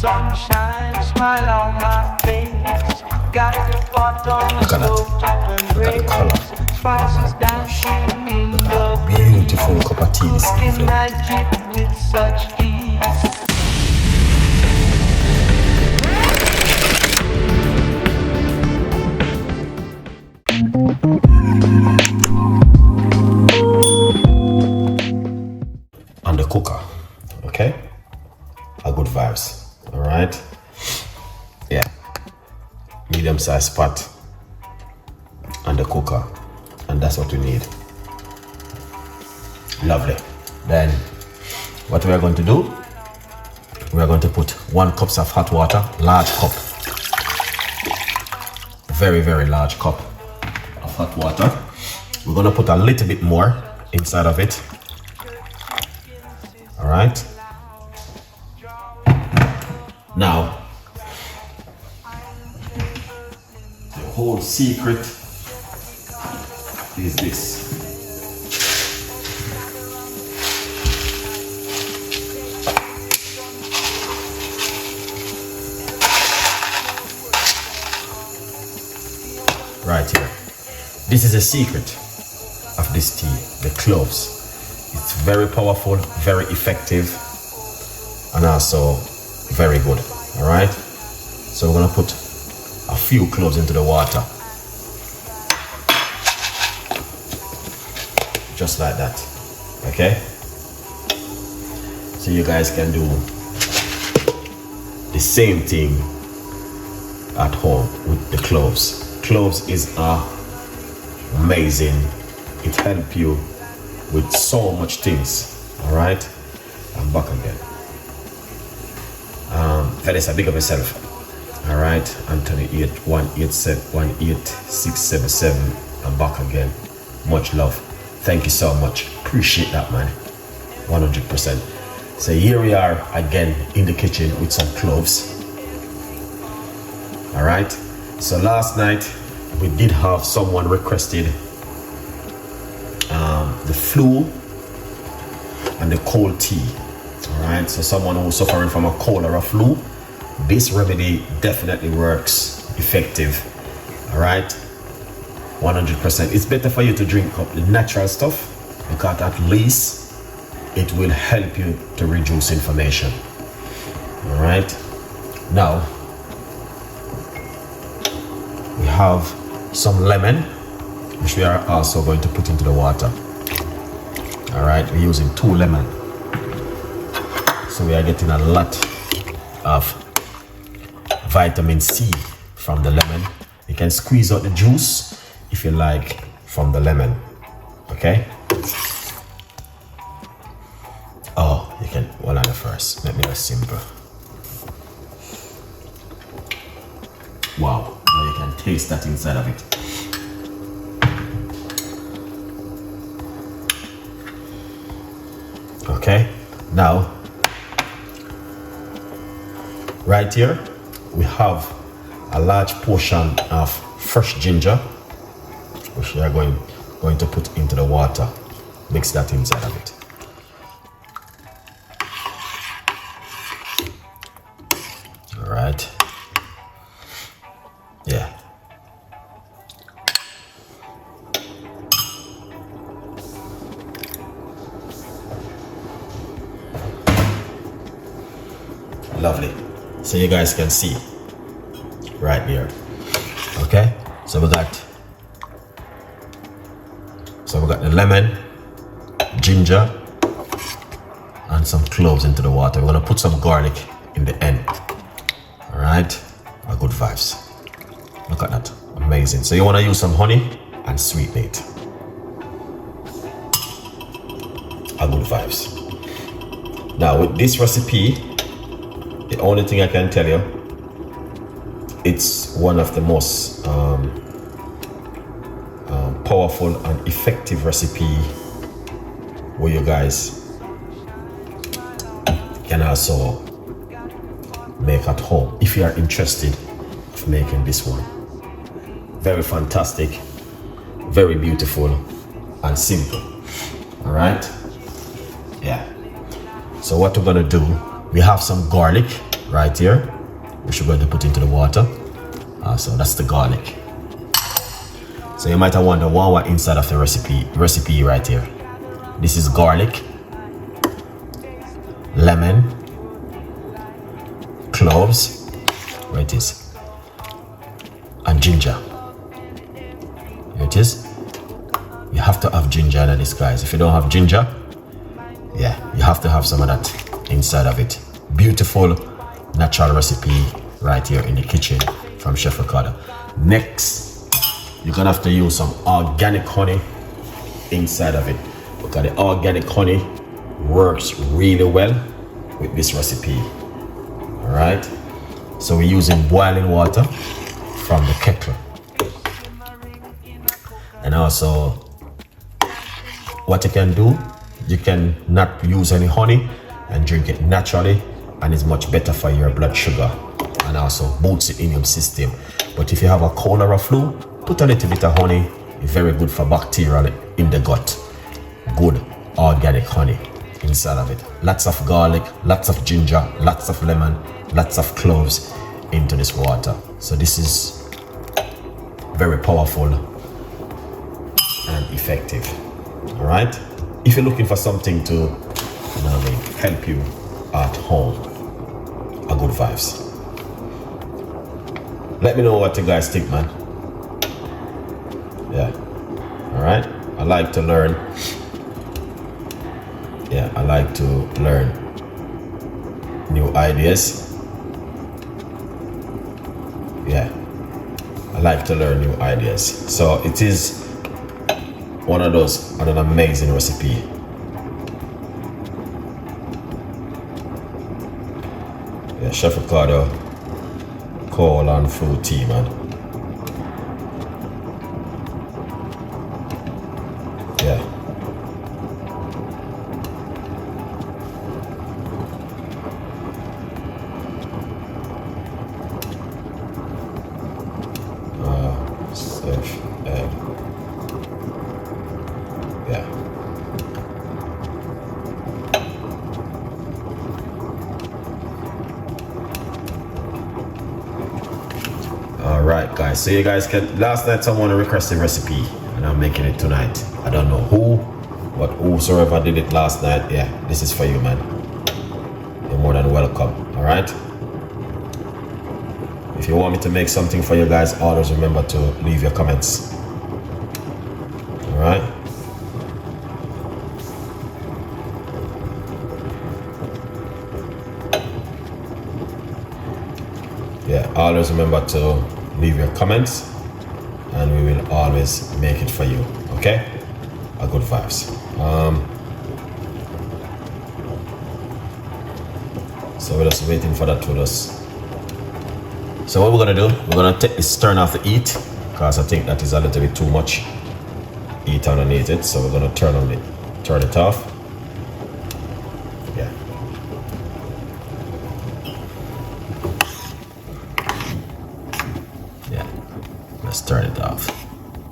Sunshine, smile on my face. Got the bottom Look at that. Look at the color. Spices dancing in the Beautiful cup of tea this evening. magic with such ease. On the cooker, okay? A good vibes, all right? Yeah, medium-sized pot on the cooker, and that's what we need. Lovely. Then, what we are going to do, we are going to put 1 cup of hot water, large cup, very, very large cup of hot water. We're going to put a little bit more inside of it. All right. Now, the whole secret is this. Right here. This is the secret of this tea, the cloves. It's very powerful, very effective, and also very good. All right. So we're gonna put a few cloves into the water, just like that. Okay. So you guys can do the same thing at home with the cloves. Cloves is amazing. It helps you with so much things. All right. I'm back again. Fellas, big up yourself. All right. Anthony 18677. I'm back again. Much love. Thank you so much. Appreciate that, man. 100%. So here we are again in the kitchen with some cloves. All right. So last night we did have someone requested the flu and the cold tea. All right. So someone who's suffering from a cold or a flu, this remedy definitely works effective. All right. 100%. It's better for you to drink up the natural stuff, because at least it will help you to reduce inflammation. All right. Now we have some lemon, which we are also going to put into the water. All right, we're using 2 lemon, so we are getting a lot of vitamin C from the lemon. You can squeeze out the juice if you like from the lemon. Okay. Oh, you can, well, on the first, let me just simple. Wow, now you can taste that inside of it. Okay, now, right here, we have a large portion of fresh ginger, which we are going to put into the water. Mix that inside of it. All right. Yeah. Lovely. So you guys can see right here. Okay. So we got the lemon, ginger, and some cloves into the water. We're gonna put some garlic in the end. All right. A good vibes. Look at that. Amazing. So you want to use some honey and sweeten it. A good vibes. Now with this recipe, the only thing I can tell you, it's one of the most powerful and effective recipe where you guys can also make at home if you are interested of making this one. Very fantastic, very beautiful, and simple. All right. Yeah. So what we're gonna do, we have some garlic right here, which we're going to put into the water. So that's the garlic. So you might have wondered what inside of the recipe right here. This is garlic, lemon, cloves, where it is, and ginger. Here it is. You have to have ginger in this, guys. If you don't have ginger, yeah, you have to have some of that inside of it. Beautiful natural recipe right here in the kitchen from Chef Ricardo. Next, you're gonna have to use some organic honey inside of it, because the organic honey works really well with this recipe. All right, so we're using boiling water from the kettle. And also, what you can do, you can not use any honey and drink it naturally, and it's much better for your blood sugar and also boosts the immune system. But if you have a cold or a flu, put a little bit of honey. It's very good for bacteria in the gut. Good organic honey inside of it. Lots of garlic, lots of ginger, lots of lemon, lots of cloves into this water. So this is very powerful and effective. All right, if you're looking for something to help you at home, a good vibes. Let me know what you guys think, man. Yeah, all right, I like to learn. Yeah, I like to learn new ideas. Yeah, I like to learn new ideas. So it is one of those, and an amazing recipe. Yeah, Chef Ricardo cold and fruit tea, man. Yeah. Safe egg. Yeah. All right, guys. So you guys can. Last night someone requested a recipe, and I'm making it tonight. I don't know who, but whosoever did it last night, yeah, this is for you, man. You're more than welcome. All right. If you want me to make something for you guys, always remember to leave your comments. All right. Yeah, always remember to leave your comments, and we will always make it for you. Okay? A good vibes. So we're just waiting for that to us. So what we're gonna do, we're gonna take this, turn off the heat, because I think that is a little bit too much heat underneath it. So we're gonna turn it off. Yeah. Yeah. Let's turn it off.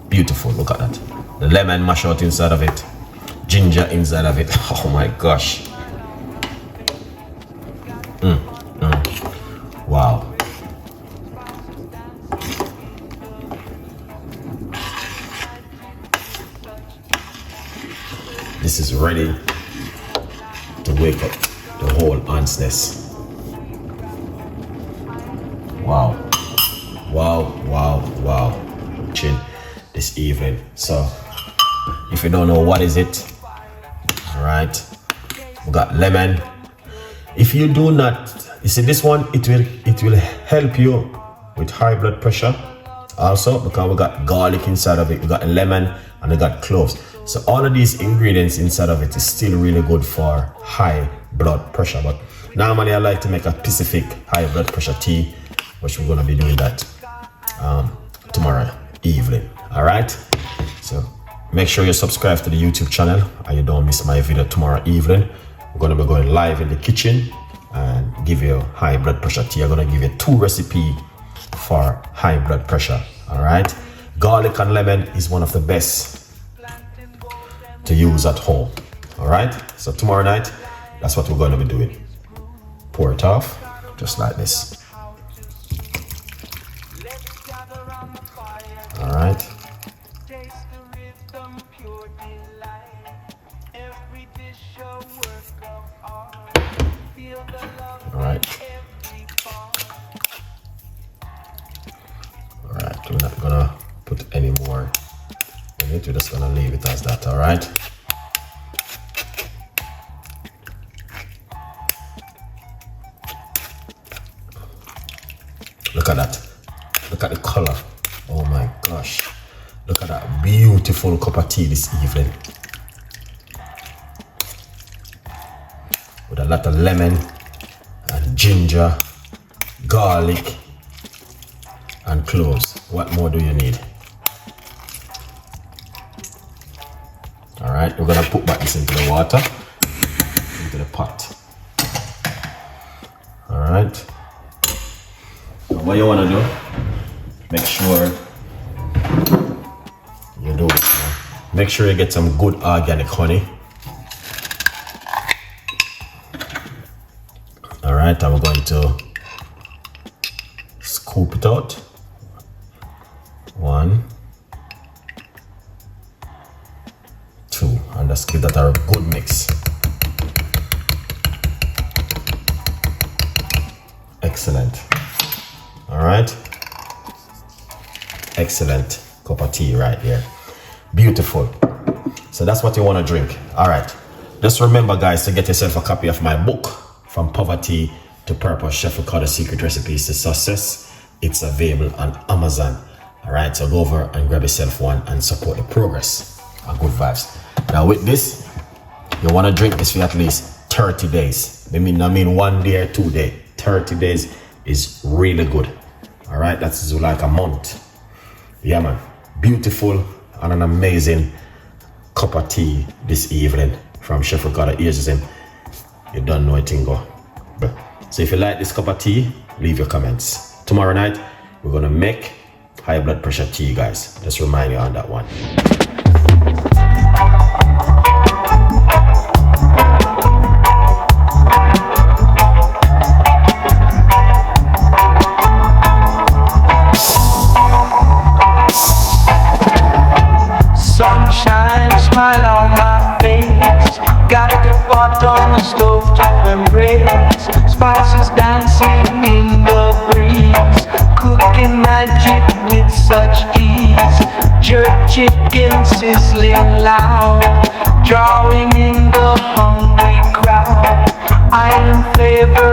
Beautiful. Look at that. The lemon mash out inside of it, ginger inside of it. Oh my gosh. Wow. This is ready to wake up the whole ants nest. Wow. Wow, wow, wow. Chin this evening. So if you don't know what is it, all right, we got lemon. If you do not, you see this one, it will help you with high blood pressure also, because we got garlic inside of it, we got lemon, and we got cloves. So all of these ingredients inside of it is still really good for high blood pressure. But normally I like to make a specific high blood pressure tea, which we're gonna be doing that tomorrow evening. All right, so make sure you subscribe to the YouTube channel and you don't miss my video tomorrow evening. We're gonna be going live in the kitchen and give you high blood pressure tea. I'm gonna give you 2 recipes for high blood pressure. All right, garlic and lemon is one of the best to use at home. All right, so tomorrow night, that's what we're going to be doing. Pour it off. just like this. All right. All right. All right. We're not gonna put any more in it. We're just gonna leave it as that. All right. Look at that. Look at the color. Oh my gosh. Look at that beautiful cup of tea this evening. With a lot of lemon and ginger, garlic and cloves. What more do you need? All right, we're gonna put back this into the water, into the pot. All right. What you want to do, make sure you do it. Make sure you get some good organic honey. All right, I'm going to scoop it out. 1, 2, and just give that a good mix. Excellent. All right, excellent cup of tea right here. Beautiful. So that's what you want to drink. All right, just remember guys to get yourself a copy of my book, From Poverty to Purpose, Chef Ricardo Secret Recipes to Success. It's available on Amazon. All right, so go over and grab yourself one and support the progress and good vibes. Now with this, you want to drink this for at least 30 days. I mean 1 day or 2 days. 30 days is really good. All right, that's like a month. Yeah, man. Beautiful and an amazing cup of tea this evening from Chef Ricardo. Here's him. You don't know anything go. So if you like this cup of tea, leave your comments. Tomorrow night, we're gonna make high blood pressure tea, guys. Just remind you on that one. Sunshine, smile on my face. Got the pot on the stove to embrace. Spices dancing in the breeze. Cooking magic with such ease. Jerk chicken sizzling loud. Drawing in the hungry crowd. I am flavor